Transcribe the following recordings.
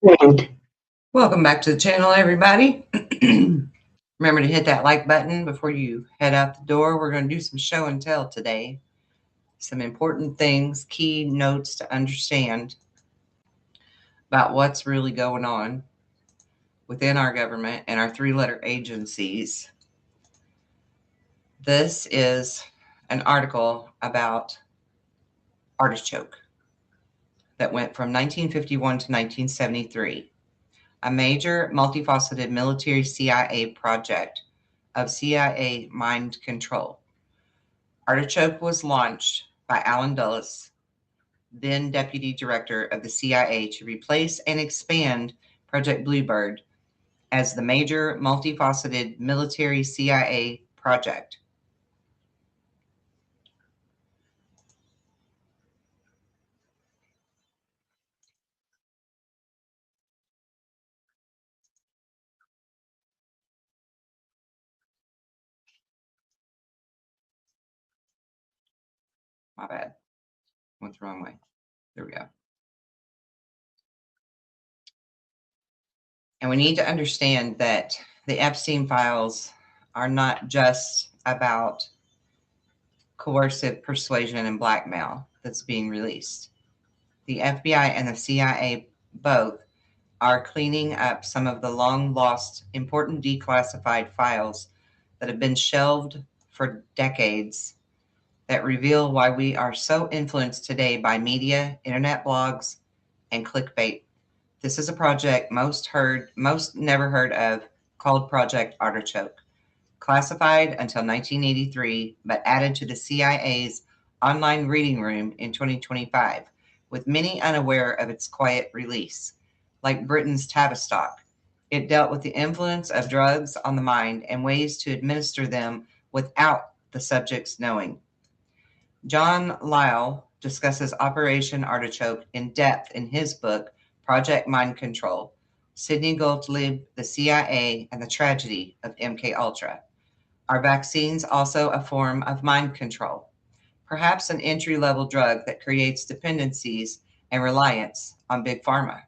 Good. Welcome back to the channel, everybody. Remember to hit that like button before you head out the door. We're going to do some show and tell today. Some important things, key notes to understand about what's really going on within our government and our three-letter agencies. This is an article about artichoke that went from 1951 to 1973. A major multifaceted military CIA project of CIA mind control. Artichoke was launched by Allen Dulles, then Deputy Director of the CIA, to replace and expand Project Bluebird as the major multifaceted military CIA project. My bad. Went the wrong way. There we go. And we need to understand that the Epstein files are not just about coercive persuasion and blackmail that's being released. The FBI and the CIA both are cleaning up some of the long lost important declassified files that have been shelved for decades that reveal why we are so influenced today by media, internet blogs, and clickbait. This is a project most never heard of, called Project Artichoke, classified until 1983, but added to the CIA's online reading room in 2025, with many unaware of its quiet release. Like Britain's Tavistock, it dealt with the influence of drugs on the mind and ways to administer them without the subjects knowing. John Lyle discusses Operation Artichoke in depth in his book, Project Mind Control, Sidney Gottlieb, the CIA, and the Tragedy of MKUltra. Are vaccines also a form of mind control? Perhaps an entry-level drug that creates dependencies and reliance on big pharma.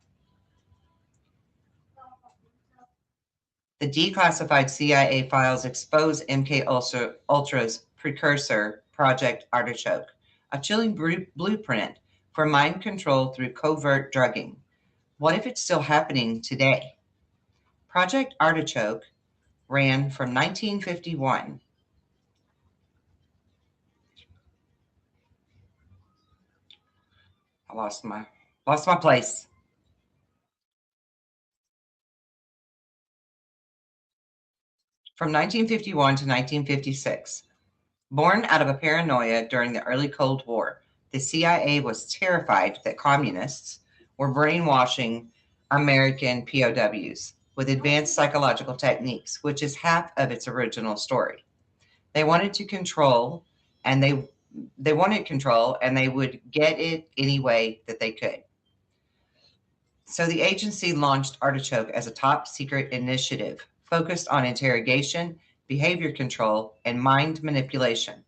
The declassified CIA files expose MKUltra's precursor, Project Artichoke, a chilling blueprint for mind control through covert drugging. What if it's still happening today? Project Artichoke ran from 1951. I lost my place. From 1951 to 1956. Born out of a paranoia during the early Cold War, the CIA was terrified that communists were brainwashing American POWs with advanced psychological techniques, which is half of its original story. They wanted to control, and they wanted control, and they would get it any way that they could. So the agency launched Artichoke as a top secret initiative focused on interrogation, behavior control, and mind manipulation.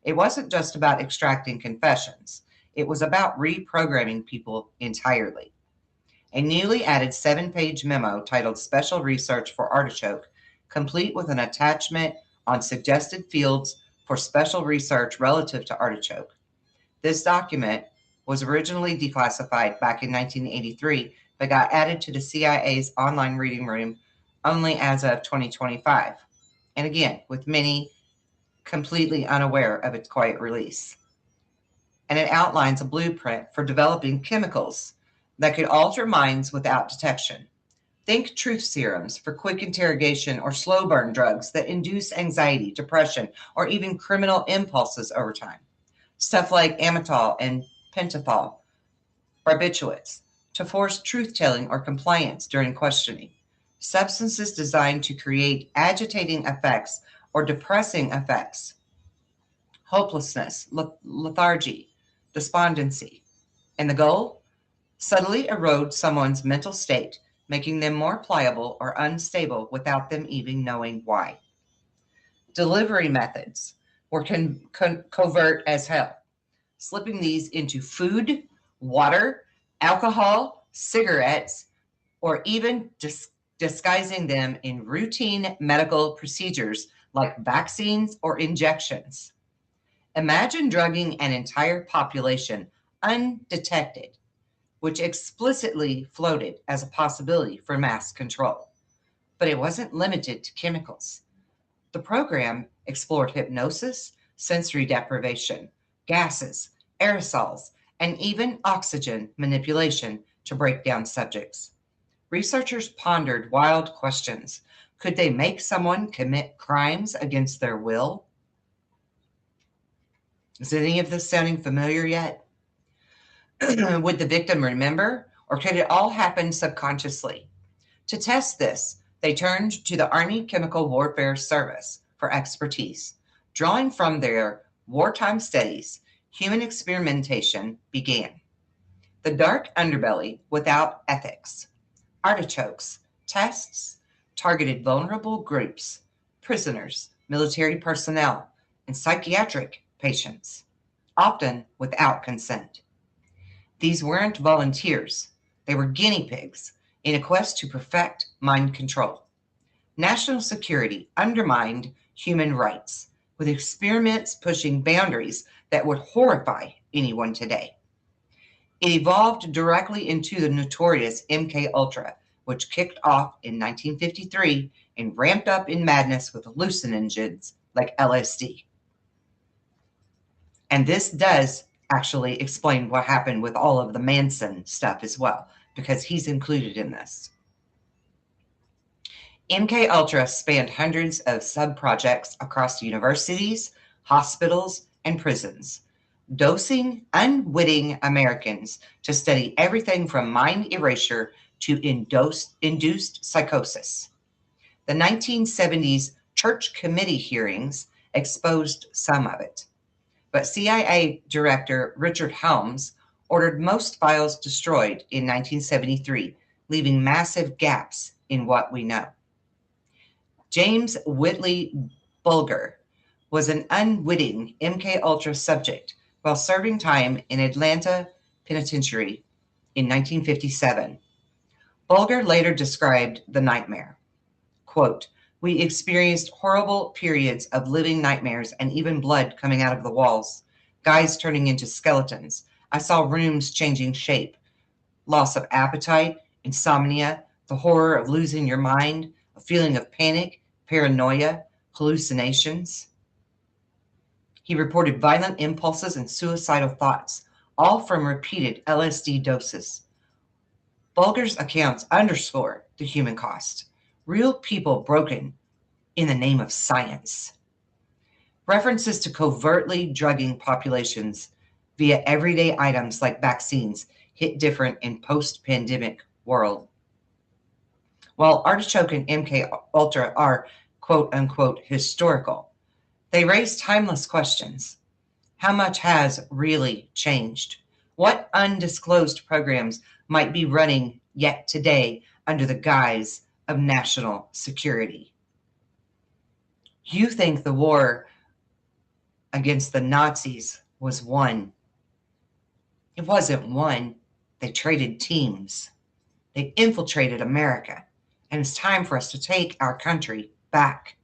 It wasn't just about extracting confessions, it was about reprogramming people entirely. A newly added 7-page memo titled Special Research for Artichoke, complete with an attachment on suggested fields for special research relative to Artichoke. This document was originally declassified back in 1983, but got added to the CIA's online reading room only as of 2025. And again, with many completely unaware of its quiet release. And it outlines a blueprint for developing chemicals that could alter minds without detection. Think truth serums for quick interrogation or slow burn drugs that induce anxiety, depression, or even criminal impulses over time. Stuff like amytal and pentothal, barbiturates, to force truth telling or compliance during questioning. Substances designed to create agitating effects or depressing effects, hopelessness, lethargy, despondency. And the goal? Subtly erode someone's mental state, making them more pliable or unstable without them even knowing why. Delivery methods were covert as hell, slipping these into food, water, alcohol, cigarettes, or even disguising them in routine medical procedures like vaccines or injections. Imagine drugging an entire population undetected, which explicitly floated as a possibility for mass control. But it wasn't limited to chemicals. The program explored hypnosis, sensory deprivation, gases, aerosols, and even oxygen manipulation to break down subjects. Researchers pondered wild questions. Could they make someone commit crimes against their will? Is any of this sounding familiar yet? Would the victim remember, or could it all happen subconsciously? To test this, they turned to the Army Chemical Warfare Service for expertise. Drawing from their wartime studies, human experimentation began. The dark underbelly without ethics. Artichokes, tests, targeted vulnerable groups, prisoners, military personnel, and psychiatric patients, often without consent. These weren't volunteers, they were guinea pigs in a quest to perfect mind control. National security undermined human rights, with experiments pushing boundaries that would horrify anyone today. It evolved directly into the notorious MKUltra, which kicked off in 1953 and ramped up in madness with hallucinogens like LSD. And this does actually explain what happened with all of the Manson stuff as well, because he's included in this. MKUltra spanned hundreds of sub-projects across universities, hospitals, and prisons, dosing unwitting Americans to study everything from mind erasure to induced psychosis. The 1970s Church Committee hearings exposed some of it, but CIA Director Richard Helms ordered most files destroyed in 1973, leaving massive gaps in what we know. James Whitley Bulger was an unwitting MKUltra subject while serving time in Atlanta Penitentiary in 1957. Bulger later described the nightmare. Quote, "We experienced horrible periods of living nightmares and even blood coming out of the walls, guys turning into skeletons. I saw rooms changing shape, loss of appetite, insomnia, the horror of losing your mind, a feeling of panic, paranoia, hallucinations." He reported violent impulses and suicidal thoughts, all from repeated LSD doses. Bulger's accounts underscore the human cost. Real people broken in the name of science. References to covertly drugging populations via everyday items like vaccines hit different in post-pandemic world. While Artichoke and MKUltra are quote-unquote historical, they raise timeless questions. How much has really changed? What undisclosed programs might be running yet today under the guise of national security? You think the war against the Nazis was won. It wasn't won. They traded teams. They infiltrated America. And it's time for us to take our country back,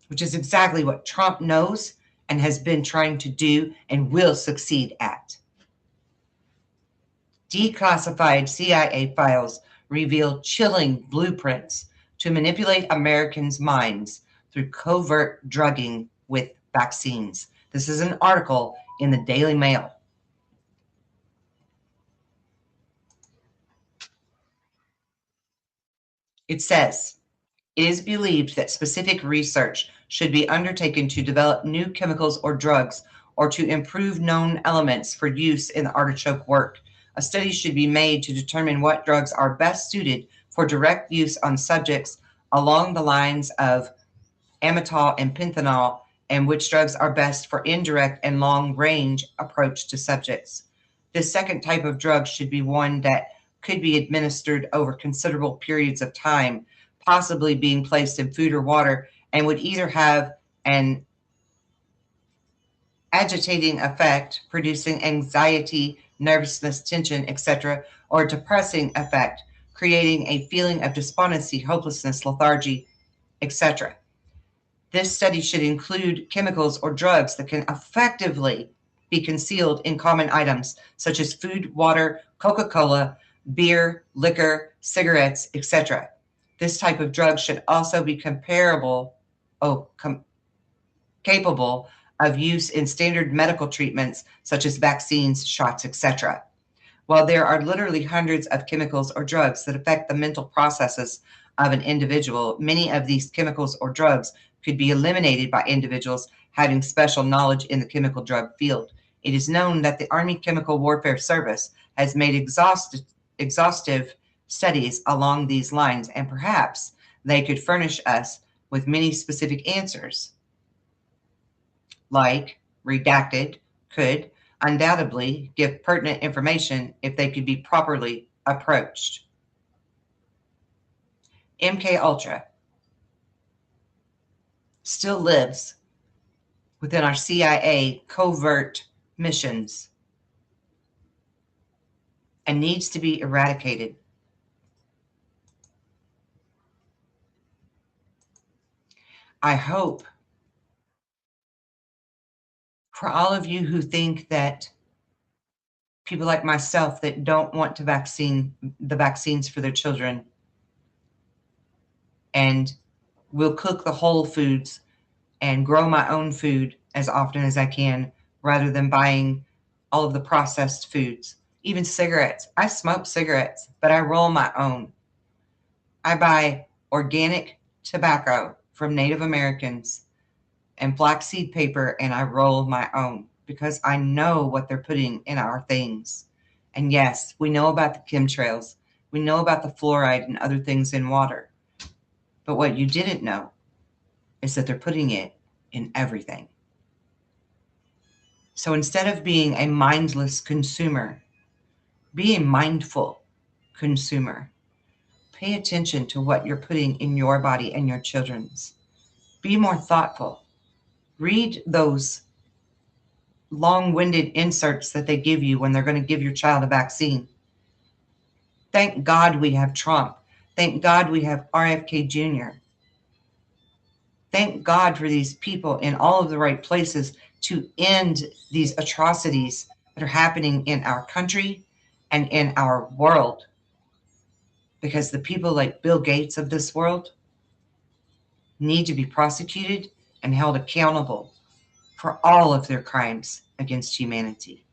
which is exactly what Trump knows and has been trying to do and will succeed at. Declassified CIA files reveal chilling blueprints to manipulate Americans' minds through covert drugging with vaccines. This is an article in the Daily Mail. It says, it is believed that specific research should be undertaken to develop new chemicals or drugs or to improve known elements for use in the artichoke work. A study should be made to determine what drugs are best suited for direct use on subjects along the lines of amytal and pentanol, and which drugs are best for indirect and long-range approach to subjects. This second type of drug should be one that could be administered over considerable periods of time, possibly being placed in food or water, and would either have an agitating effect, producing anxiety, nervousness, tension, etc., or a depressing effect, creating a feeling of despondency, hopelessness, lethargy, etc. This study should include chemicals or drugs that can effectively be concealed in common items such as food, water, Coca-Cola, beer, liquor, cigarettes, etc. This type of drug should also be capable of use in standard medical treatments such as vaccines, shots, etc. While there are literally hundreds of chemicals or drugs that affect the mental processes of an individual, many of these chemicals or drugs could be eliminated by individuals having special knowledge in the chemical drug field. It is known that the Army Chemical Warfare Service has made exhaustive studies along these lines, and perhaps they could furnish us with many specific answers. Like redacted could undoubtedly give pertinent information if they could be properly approached. MKUltra still lives within our CIA covert missions and needs to be eradicated. I hope for all of you who think that people like myself that don't want to the vaccines for their children and will cook the whole foods and grow my own food as often as I can rather than buying all of the processed foods. Even cigarettes. I smoke cigarettes, but I roll my own. I buy organic tobacco from Native Americans and flaxseed paper, and I roll my own because I know what they're putting in our things. And yes, we know about the chemtrails. We know about the fluoride and other things in water. But what you didn't know is that they're putting it in everything. So instead of being a mindless consumer, be a mindful consumer. Pay attention to what you're putting in your body and your children's. Be more thoughtful. Read those long-winded inserts that they give you when they're going to give your child a vaccine. Thank God we have Trump. Thank God we have RFK Jr. Thank God for these people in all of the right places to end these atrocities that are happening in our country and in our world. Because the people like Bill Gates of this world need to be prosecuted and held accountable for all of their crimes against humanity.